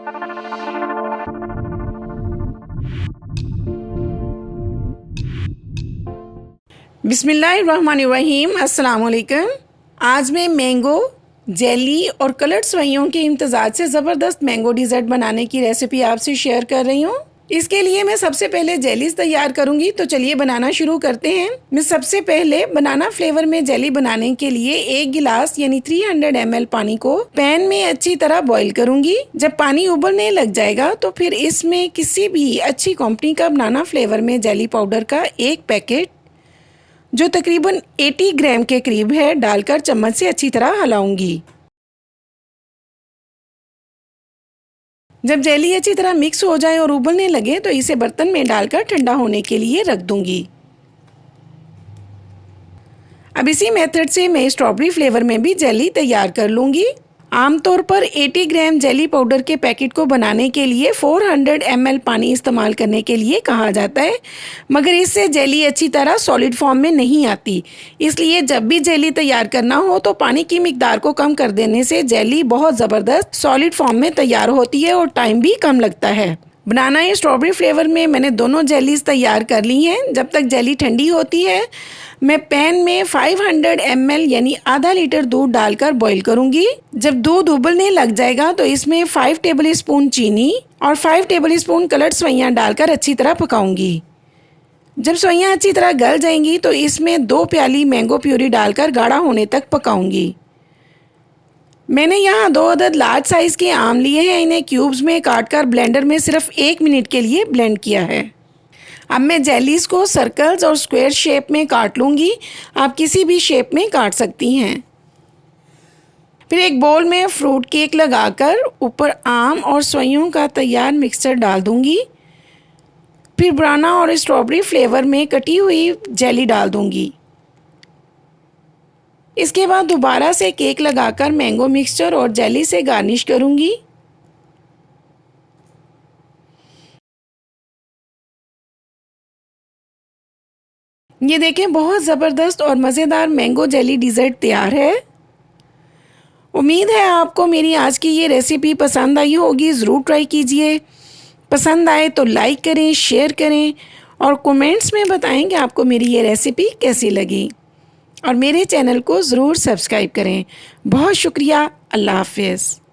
बिस्मिल्लाहिर्रहमानिर्रहीम, अस्सलाम वालेकुम। आज मैं मैंगो जेली और कलर्ड सेवइयों के इम्तजाज से ज़बरदस्त मैंगो डिज़र्ट बनाने की रेसिपी आपसे शेयर कर रही हूँ। इसके लिए मैं सबसे पहले जेलीज तैयार करूँगी, तो चलिए बनाना शुरू करते हैं। मैं सबसे पहले बनाना फ्लेवर में जेली बनाने के लिए 1 गिलास यानी 300 ml पानी को पैन में अच्छी तरह बॉईल करूँगी। जब पानी उबलने लग जाएगा तो फिर इसमें किसी भी अच्छी कंपनी का बनाना फ्लेवर में जेली पाउडर का 1 पैकेट जो तकरीबन 80 ग्राम के करीब है डालकर चम्मच से अच्छी तरह हिलाऊंगी। जब जेली अच्छी तरह मिक्स हो जाए और उबलने लगे तो इसे बर्तन में डालकर ठंडा होने के लिए रख दूंगी। अब इसी मेथड से मैं स्ट्रॉबेरी फ्लेवर में भी जेली तैयार कर लूँगी। आमतौर पर 80 ग्राम जेली पाउडर के पैकेट को बनाने के लिए 400 ml पानी इस्तेमाल करने के लिए कहा जाता है, मगर इससे जेली अच्छी तरह सॉलिड फॉर्म में नहीं आती। इसलिए जब भी जेली तैयार करना हो तो पानी की मिकदार को कम कर देने से जेली बहुत ज़बरदस्त सॉलिड फॉर्म में तैयार होती है और टाइम भी कम लगता है। बनाना है स्ट्रॉबेरी फ्लेवर में मैंने दोनों जेलीज तैयार कर ली हैं। जब तक जेली ठंडी होती है मैं पैन में 500 ml यानी आधा लीटर दूध डालकर बॉईल करूंगी। जब दूध उबलने लग जाएगा तो इसमें 5 टेबल स्पून चीनी और 5 टेबल स्पून कलर्ड सेवइयां डालकर अच्छी तरह पकाऊंगी। जब सेवइयां अच्छी तरह गल जाएंगी तो इसमें 2 प्याली मैंगो प्यूरी डालकर गाढ़ा होने तक पकाऊंगी। मैंने यहाँ 2 अदद लार्ज साइज़ के आम लिए हैं। इन्हें क्यूब्स में काटकर ब्लेंडर में सिर्फ 1 मिनट के लिए ब्लेंड किया है। अब मैं जेलीज़ को सर्कल्स और स्क्वायर शेप में काट लूँगी। आप किसी भी शेप में काट सकती हैं। फिर एक बोल में फ्रूट केक लगाकर ऊपर आम और सेवइयों का तैयार मिक्सचर डाल दूँगी। फिर बनाना और स्ट्रॉबेरी फ्लेवर में कटी हुई जेली डाल दूँगी। इसके बाद दोबारा से केक लगाकर मैंगो मिक्सचर और जेली से गार्निश करूँगी। ये देखें, बहुत ज़बरदस्त और मज़ेदार मैंगो जेली डिज़र्ट तैयार है। उम्मीद है आपको मेरी आज की ये रेसिपी पसंद आई होगी। ज़रूर ट्राई कीजिए। पसंद आए तो लाइक करें, शेयर करें और कमेंट्स में बताएं कि आपको मेरी ये रेसिपी कैसी लगी। और मेरे चैनल को ज़रूर सब्सक्राइब करें। बहुत शुक्रिया। अल्लाह हाफ़िज़।